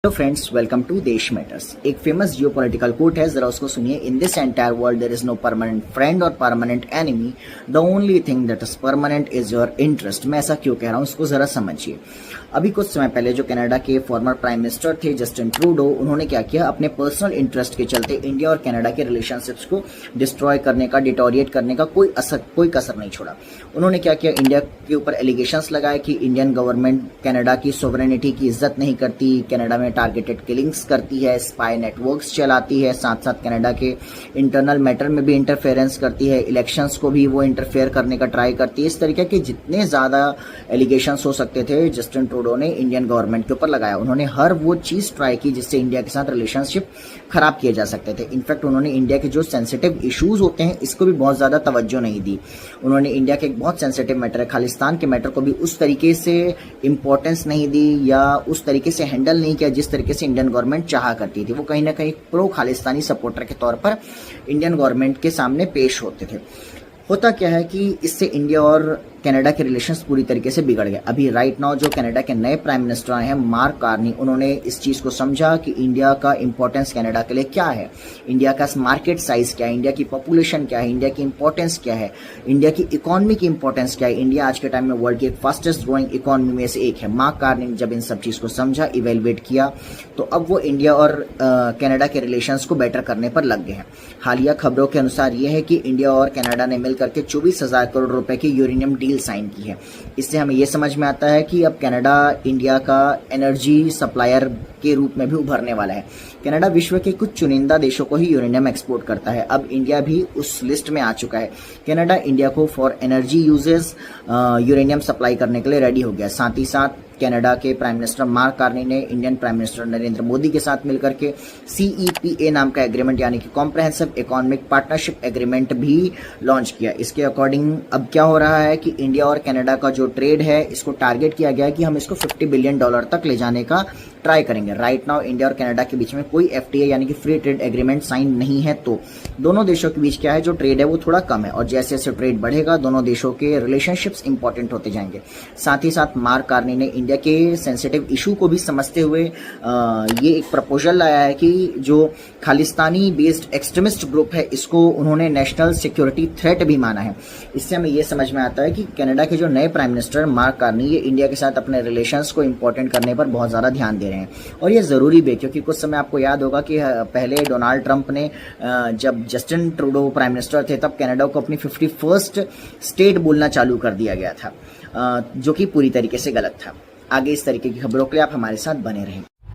Hello friends, welcome to Desh matters. एक famous geopolitical quote है, जरा उसको सुनिए। In this entire world there is no permanent friend और permanent enemy, the only thing that is permanent is your interest. मैं ऐसा क्यों कह रहा हूँ, उसको जरा समझिए। अभी कुछ समय पहले जो कनाडा के फॉर्मर प्राइम मिनिस्टर थे जस्टिन ट्रूडो, उन्होंने क्या किया, अपने पर्सनल इंटरेस्ट के चलते इंडिया और कनाडा के रिलेशनशिप्स को डिस्ट्रॉय करने का, डिटोरिएट करने का कोई कसर नहीं छोड़ा। उन्होंने क्या किया, इंडिया के ऊपर एलिगेशंस लगाए कि इंडियन गवर्नमेंट कनाडा की सोवरेनिटी की इज्जत नहीं करती, कनाडा में टारगेटेड किलिंग्स करती है, स्पाई नेटवर्क्स चलाती है, साथ साथ कनाडा के इंटरनल मैटर में भी इंटरफेरेंस करती है, इलेक्शंस को भी वो इंटरफेयर करने का ट्राई करती है। इस तरीके के जितने ज्यादा एलिगेशंस हो सकते थे जस्टिन ट्रूडो ने इंडियन गवर्नमेंट के ऊपर लगाया। उन्होंने हर वो चीज ट्राई की जिससे इंडिया के साथ रिलेशनशिप खराब किए जा सकते थे। इनफैक्ट उन्होंने इंडिया के जो सेंसिटिव इश्यूज होते हैं इसको भी बहुत ज्यादा तवज्जो नहीं दी। उन्होंने इंडिया के एक बहुत सेंसिटिव मैटर है खालिस्तान के मैटर को भी उस तरीके से इंपॉर्टेंस नहीं दी या उस तरीके से हैंडल नहीं किया जिस तरीके से इंडियन गवर्नमेंट चाहा करती थी। वो कहीं ना कहीं प्रो खालिस्तानी सपोर्टर के तौर पर इंडियन गवर्नमेंट के सामने पेश होते थे। होता क्या है कि इससे इंडिया और कनाडा के रिलेशंस पूरी तरीके से बिगड़ गए। अभी राइट नाउ जो कनाडा के नए प्राइम मिनिस्टर आए हैं मार्क कार्नी, उन्होंने इस चीज को समझा कि इंडिया का इंपॉर्टेंस कनाडा के लिए क्या है, इंडिया का मार्केट साइज क्या है, इंडिया की पॉपुलेशन क्या है, इंडिया की इंपॉर्टेंस क्या है, इंडिया की इकोनॉमी की इंपॉर्टेंस क्या है। इंडिया आज के टाइम में वर्ल्ड की फास्टेस्ट ग्रोइंग इकोनॉमी में से एक है। मार्क कार्नी ने जब इन सब चीज को समझा, इवेलुएट किया, तो अब वो इंडिया और कनाडा के रिलेशंस को बेटर करने पर लग गए हैं। हालिया खबरों के अनुसार यह है कि इंडिया और कनाडा ने मिलकर के 24,000 करोड़ रुपए की यूरेनियम डील साइन की है। इससे हमें यह समझ में आता है कि अब कनाडा इंडिया का एनर्जी सप्लायर के रूप में भी उभरने वाला है। कनाडा विश्व के कुछ चुनिंदा देशों को ही यूरेनियम एक्सपोर्ट करता है। अब इंडिया भी उस लिस्ट में आ चुका है। कनाडा इंडिया को for energy uses uranium supply करने के लिए रेडी हो गया। साथ ही साथ कनाडा के प्राइम मिनिस्टर मार्क कार्नी ने Indian prime minister Narendra Modi के साथ मिलकर के CEPA नाम का एग्रीमेंट यानी कि कॉम्प्रहेंसिव इकोनॉमिक पार्टनरशिप एग्रीमेंट भी लॉन्च किया। इसके अकॉर्डिंग अब क्या हो रहा है कि इंडिया और कनाडा का जो ट्रेड है इसको टारगेट किया गया है कि हम इसको $50 बिलियन तक ले जाने का ट्राई करेंगे। राइट नाउ इंडिया और कनाडा के बीच में कोई FTA यानी कि फ्री ट्रेड एग्रीमेंट साइन नहीं है, तो दोनों देशों के बीच क्या है, जो ट्रेड है वो थोड़ा कम है और जैसे जैसे ट्रेड बढ़ेगा दोनों देशों के रिलेशनशिप्स इंपॉर्टेंट होते जाएंगे। साथ ही साथ मार्क कार्नी ने इंडिया के सेंसिटिव इशू को भी समझते हुए ये एक प्रपोजल लाया है कि जो खालिस्तानी बेस्ड एक्सट्रीमिस्ट ग्रुप है इसको उन्होंने नेशनल सिक्योरिटी थ्रेट भी माना है। इससे हमें ये समझ में आता है कि कनाडा के जो नए प्राइम मिनिस्टर मार्क कार्नी ये इंडिया के साथ अपने रिलेशंस को इंपॉर्टेंट करने पर बहुत ज्यादा ध्यान दे रहे हैं और ये जरूरी भी, क्योंकि कुछ समय आपको याद होगा कि पहले डोनाल्ड ट्रंप ने जब जस्टिन ट्रूडो प्राइम मिनिस्टर थे तब कनाडा को अपनी 51st स्टेट बोलना चालू कर दिया गया था, जो कि पूरी तरीके से गलत था। आगे इस तरीके की खबरों के लिए आप हमारे साथ बने रहें।